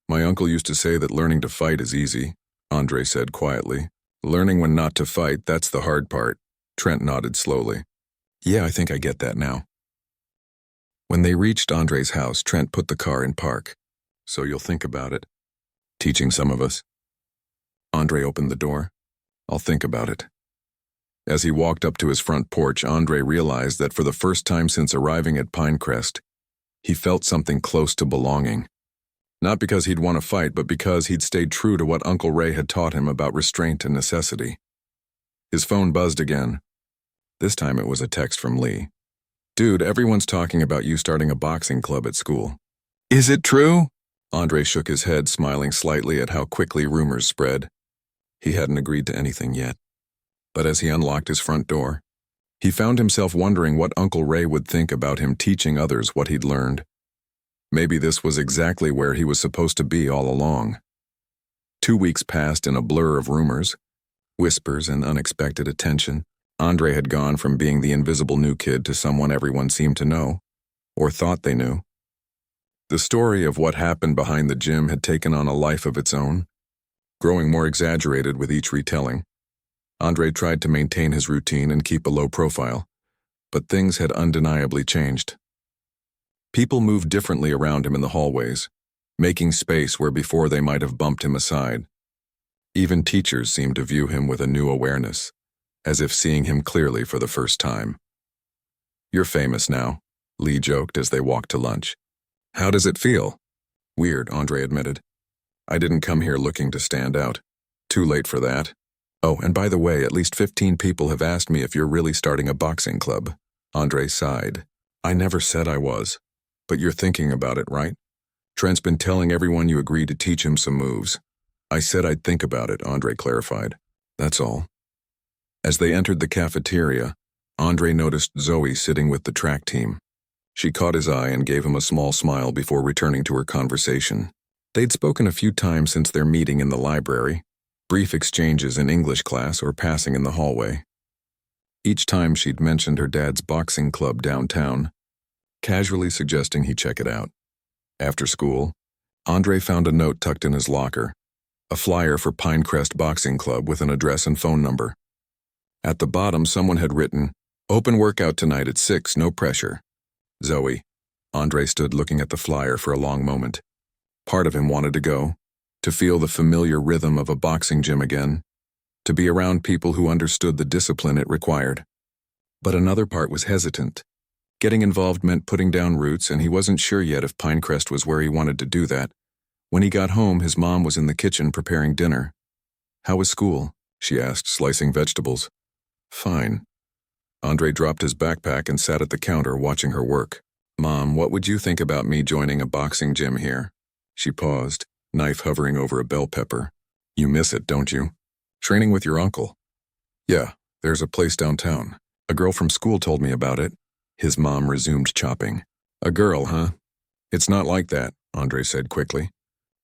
My uncle used to say that learning to fight is easy, Andre said quietly. Learning when not to fight, that's the hard part. Trent nodded slowly. Yeah, I think I get that now. When they reached Andre's house, Trent put the car in park. So you'll think about it. Teaching some of us. Andre opened the door. I'll think about it. As he walked up to his front porch, Andre realized that for the first time since arriving at Pinecrest, he felt something close to belonging. Not because he'd won a fight, but because he'd stayed true to what Uncle Ray had taught him about restraint and necessity. His phone buzzed again. This time it was a text from Lee. Dude, everyone's talking about you starting a boxing club at school. Is it true? Andre shook his head, smiling slightly at how quickly rumors spread. He hadn't agreed to anything yet. But as he unlocked his front door, He found himself wondering what Uncle Ray would think about him teaching others what he'd learned. Maybe this was exactly where he was supposed to be all along. 2 weeks passed in a blur of rumors, whispers, and unexpected attention. Andre had gone from being the invisible new kid to someone everyone seemed to know, or thought they knew. The story of what happened behind the gym had taken on a life of its own, growing more exaggerated with each retelling. Andre tried to maintain his routine and keep a low profile, but things had undeniably changed. People moved differently around him in the hallways, making space where before they might have bumped him aside. Even teachers seemed to view him with a new awareness, as if seeing him clearly for the first time. "You're famous now," Lee joked as they walked to lunch. "How does it feel?" "Weird," Andre admitted. "I didn't come here looking to stand out. Too late for that. Oh, and by the way, at least 15 people have asked me if you're really starting a boxing club." Andre sighed. "I never said I was. But you're thinking about it, right? Trent's been telling everyone you agreed to teach him some moves." "I said I'd think about it," Andre clarified. "That's all." As they entered the cafeteria, Andre noticed Zoe sitting with the track team. She caught his eye and gave him a small smile before returning to her conversation. They'd spoken a few times since their meeting in the library, brief exchanges in English class or passing in the hallway. Each time she'd mentioned her dad's boxing club downtown, casually suggesting he check it out. After school, Andre found a note tucked in his locker, a flyer for Pinecrest Boxing Club with an address and phone number. At the bottom, someone had written, "Open workout tonight at 6, no pressure. Zoe." Andre stood looking at the flyer for a long moment. Part of him wanted to go, to feel the familiar rhythm of a boxing gym again, to be around people who understood the discipline it required. But another part was hesitant. Getting involved meant putting down roots, and he wasn't sure yet if Pinecrest was where he wanted to do that. When he got home, his mom was in the kitchen preparing dinner. "How was school?" she asked, slicing vegetables. "Fine." Andre dropped his backpack and sat at the counter watching her work. "Mom, what would you think about me joining a boxing gym here?" She paused, knife hovering over a bell pepper. "You miss it, don't you? Training with your uncle?" "Yeah, there's a place downtown. A girl from school told me about it." His mom resumed chopping. "A girl, huh? It's not like that," Andre said quickly.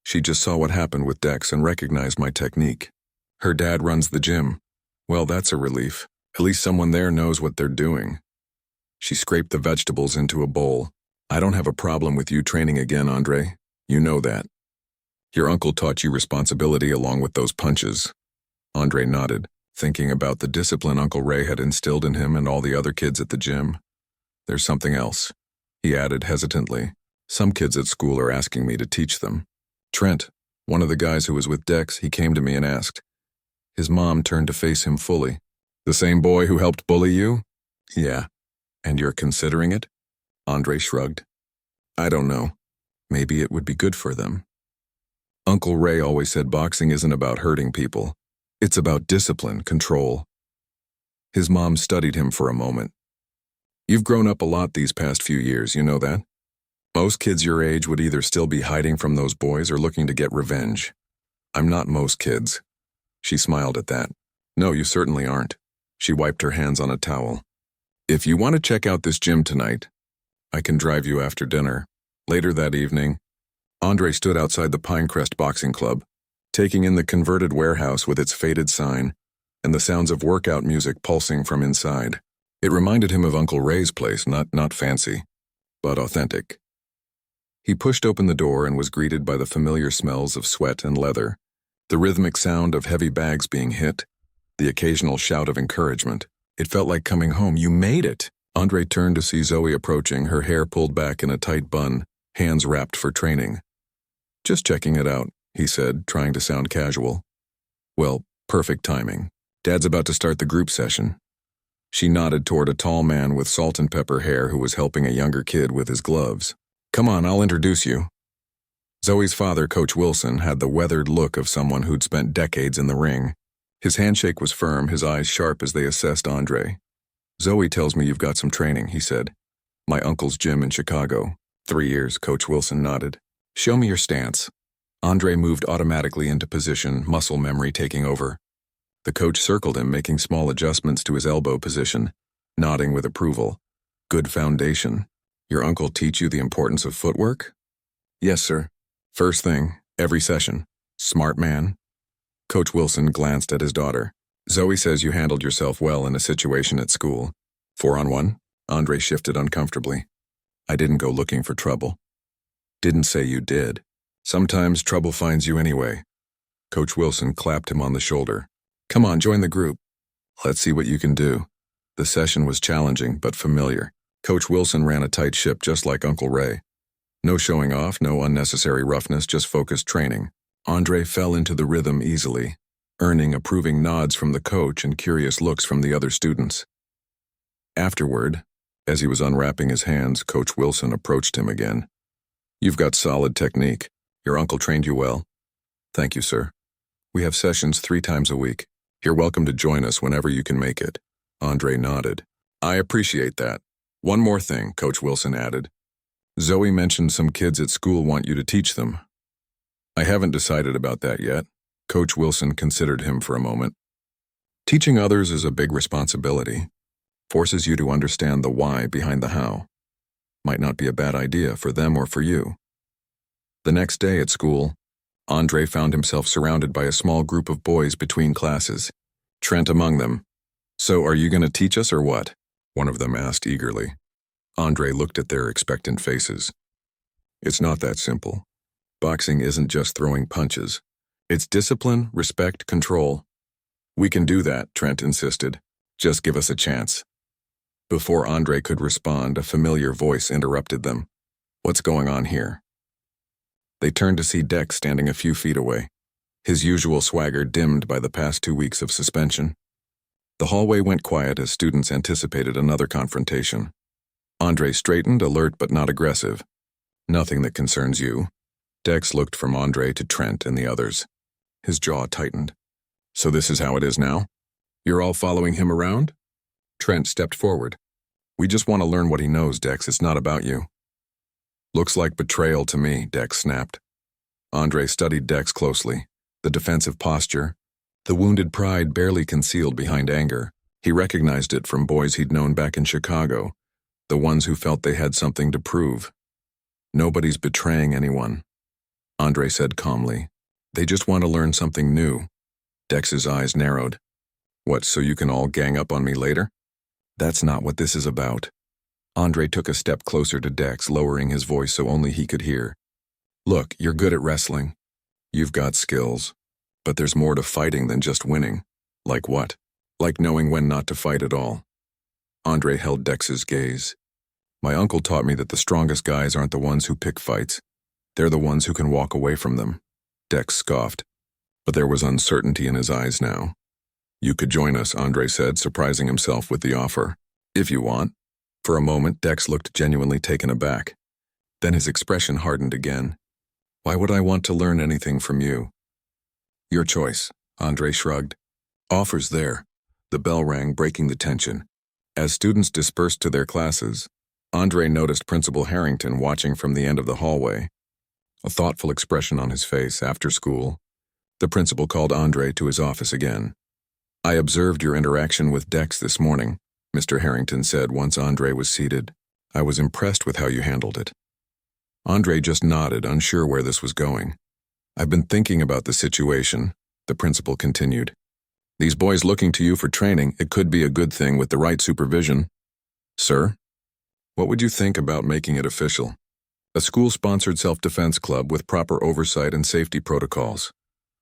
"She just saw what happened with Dex and recognized my technique. Her dad runs the gym. Well, that's a relief. At least someone there knows what they're doing." She scraped the vegetables into a bowl. "I don't have a problem with you training again, Andre. You know that. Your uncle taught you responsibility along with those punches." Andre nodded, thinking about the discipline Uncle Ray had instilled in him and all the other kids at the gym. "There's something else," he added hesitantly. "Some kids at school are asking me to teach them. Trent, one of the guys who was with Dex, he came to me and asked." His mom turned to face him fully. "The same boy who helped bully you?" "Yeah." "And you're considering it?" Andre shrugged. "I don't know. Maybe it would be good for them. Uncle Ray always said boxing isn't about hurting people. It's about discipline, control." His mom studied him for a moment. "You've grown up a lot these past few years, you know that? Most kids your age would either still be hiding from those boys or looking to get revenge. I'm not most kids." She smiled at that. "No, you certainly aren't." She wiped her hands on a towel. "If you want to check out this gym tonight, I can drive you after dinner." Later that evening, Andre stood outside the Pinecrest Boxing Club, taking in the converted warehouse with its faded sign and the sounds of workout music pulsing from inside. It reminded him of Uncle Ray's place, not fancy, but authentic. He pushed open the door and was greeted by the familiar smells of sweat and leather, the rhythmic sound of heavy bags being hit, the occasional shout of encouragement. It felt like coming home. "You made it!" Andre turned to see Zoe approaching, her hair pulled back in a tight bun, hands wrapped for training. "Just checking it out," he said, trying to sound casual. "Well, perfect timing. Dad's about to start the group session." She nodded toward a tall man with salt and pepper hair who was helping a younger kid with his gloves. "Come on, I'll introduce you." Zoe's father, Coach Wilson, had the weathered look of someone who'd spent decades in the ring. His handshake was firm, his eyes sharp as they assessed Andre. "Zoe tells me you've got some training," he said. "My uncle's gym in Chicago." 3 years, Coach Wilson nodded. "Show me your stance." Andre moved automatically into position, muscle memory taking over. The coach circled him, making small adjustments to his elbow position. nodding with approval. Good foundation. Your uncle teach you the importance of footwork? Yes, sir. First thing, every session. Smart man. Coach Wilson glanced at his daughter. Zoe says you handled yourself well in a situation at school. 4-on-1? Andre shifted uncomfortably. I didn't go looking for trouble. Didn't say you did. Sometimes trouble finds you anyway. Coach Wilson clapped him on the shoulder. Come on, join the group. Let's see what you can do. The session was challenging but familiar. Coach Wilson ran a tight ship just like Uncle Ray. No showing off, no unnecessary roughness, just focused training. Andre fell into the rhythm easily, earning approving nods from the coach and curious looks from the other students. Afterward, as he was unwrapping his hands, Coach Wilson approached him again. You've got solid technique. Your uncle trained you well. Thank you, sir. We have sessions 3 times a week. You're welcome to join us whenever you can make it. Andre nodded. I appreciate that. One more thing, Coach Wilson added. Zoe mentioned some kids at school want you to teach them. I haven't decided about that yet. Coach Wilson considered him for a moment. Teaching others is a big responsibility. Forces you to understand the why behind the how. Might not be a bad idea for them or for you. The next day at school, Andre found himself surrounded by a small group of boys between classes, Trent among them. So are you going to teach us or what? One of them asked eagerly. Andre looked at their expectant faces. It's not that simple. Boxing isn't just throwing punches. It's discipline, respect, control. We can do that, Trent insisted. Just give us a chance. Before Andre could respond, a familiar voice interrupted them. What's going on here? They turned to see Dex standing a few feet away, his usual swagger dimmed by the past 2 weeks of suspension. The hallway went quiet as students anticipated another confrontation. Andre straightened, alert but not aggressive. Nothing that concerns you. Dex looked from Andre to Trent and the others. His jaw tightened. So this is how it is now? You're all following him around? Trent stepped forward. We just want to learn what he knows, Dex. It's not about you. Looks like betrayal to me, Dex snapped. Andre studied Dex closely. The defensive posture, the wounded pride barely concealed behind anger. He recognized it from boys he'd known back in Chicago, the ones who felt they had something to prove. Nobody's betraying anyone, Andre said calmly. They just want to learn something new. Dex's eyes narrowed. What, so you can all gang up on me later? That's not what this is about. Andre took a step closer to Dex, lowering his voice so only he could hear. Look, you're good at wrestling. You've got skills. But there's more to fighting than just winning. Like what? Like knowing when not to fight at all. Andre held Dex's gaze. My uncle taught me that the strongest guys aren't the ones who pick fights. They're the ones who can walk away from them. Dex scoffed. But there was uncertainty in his eyes now. You could join us, Andre said, surprising himself with the offer. If you want. For a moment, Dex looked genuinely taken aback. Then his expression hardened again. Why would I want to learn anything from you? Your choice, Andre shrugged. Offers there. The bell rang, breaking the tension. As students dispersed to their classes, Andre noticed Principal Harrington watching from the end of the hallway. A thoughtful expression on his face after school. The principal called Andre to his office again. I observed your interaction with Dex this morning, Mr. Harrington said once Andre was seated. I was impressed with how you handled it. Andre just nodded, unsure where this was going. I've been thinking about the situation, the principal continued. These boys looking to you for training, it could be a good thing with the right supervision. Sir, what would you think about making it official? A school-sponsored self-defense club with proper oversight and safety protocols.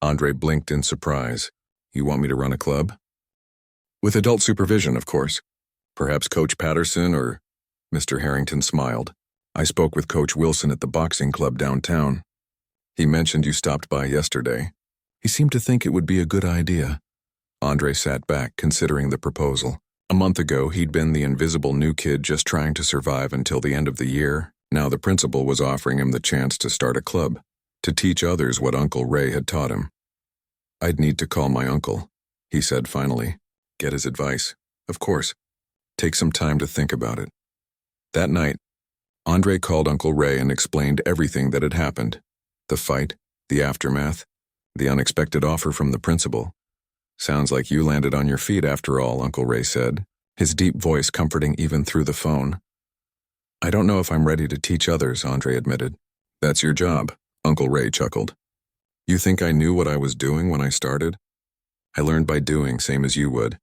Andre blinked in surprise. You want me to run a club? With adult supervision, of course. Perhaps Coach Patterson or... Mr. Harrington smiled. I spoke with Coach Wilson at the boxing club downtown. He mentioned you stopped by yesterday. He seemed to think it would be a good idea. Andre sat back, considering the proposal. A month ago, he'd been the invisible new kid just trying to survive until the end of the year. Now the principal was offering him the chance to start a club, to teach others what Uncle Ray had taught him. I'd need to call my uncle, he said finally. Get his advice. Of course. Take some time to think about it. That night, Andre called Uncle Ray and explained everything that had happened. The fight, the aftermath, the unexpected offer from the principal. Sounds like you landed on your feet after all, Uncle Ray said. his deep voice comforting even through the phone. "I don't know if I'm ready to teach others," Andre admitted. "That's your job," Uncle Ray chuckled. "You think I knew what I was doing when I started? I learned by doing, same as you would.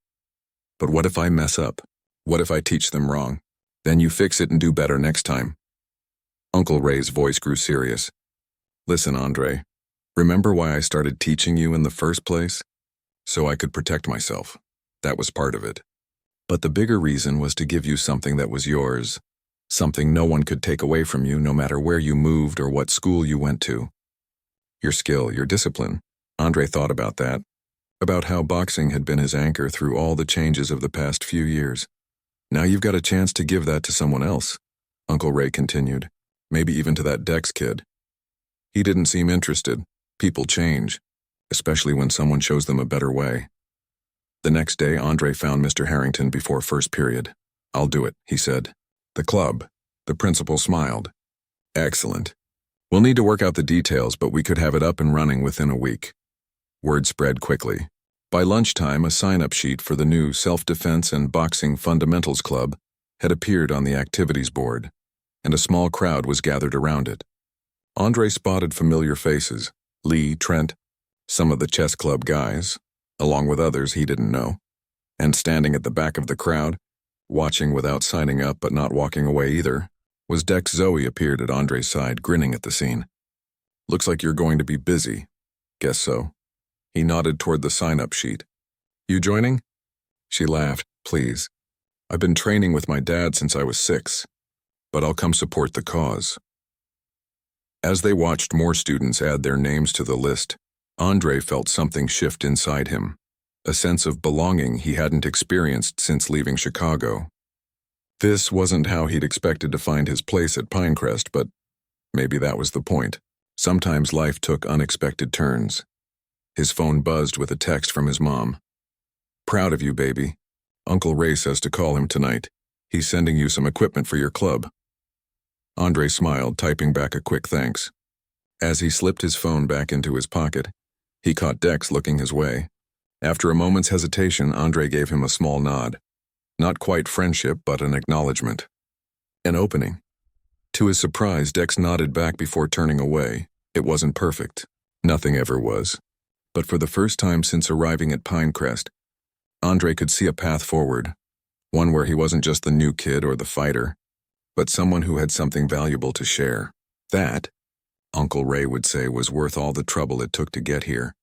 But what if I mess up? What if I teach them wrong? Then you fix it and do better next time." Uncle Ray's voice grew serious. "Listen, Andre, remember why I started teaching you in the first place? So I could protect myself. That was part of it. But the bigger reason was to give you something that was yours, something no one could take away from you no matter where you moved or what school you went to. Your skill, your discipline." Andre thought about that, about how boxing had been his anchor through all the changes of the past few years. "Now you've got a chance to give that to someone else," Uncle Ray continued, "maybe even to that Dex kid. He didn't seem interested. People change, especially when someone shows them a better way." The next day, Andre found Mr. Harrington before first period. "I'll do it," he said. "The club." The principal smiled. "Excellent. We'll need to work out the details, but we could have it up and running within a week." Word spread quickly. By lunchtime, a sign-up sheet for the new Self-Defense and Boxing Fundamentals Club had appeared on the activities board, and a small crowd was gathered around it. Andre spotted familiar faces: Lee, Trent, some of the chess club guys, along with others he didn't know. And standing at the back of the crowd, watching without signing up but not walking away either, was Dex. Zoe appeared at Andre's side, grinning at the scene. "Looks like you're going to be busy." "Guess so." He nodded toward the sign-up sheet. "You joining?" She laughed. "Please. I've been training with my dad since I was 6, but I'll come support the cause." As they watched more students add their names to the list, Andre felt something shift inside him, a sense of belonging he hadn't experienced since leaving Chicago. This wasn't how he'd expected to find his place at Pinecrest, but maybe that was the point. Sometimes life took unexpected turns. His phone buzzed with a text from his mom. "Proud of you, baby. Uncle Ray says to call him tonight. He's sending you some equipment for your club." Andre smiled, typing back a quick thanks. As he slipped his phone back into his pocket, he caught Dex looking his way. After a moment's hesitation, Andre gave him a small nod. Not quite friendship, but an acknowledgement. An opening. To his surprise, Dex nodded back before turning away. It wasn't perfect. Nothing ever was. But for the first time since arriving at Pinecrest, Andre could see a path forward, one where he wasn't just the new kid or the fighter, but someone who had something valuable to share. That, Uncle Ray would say, was worth all the trouble it took to get here.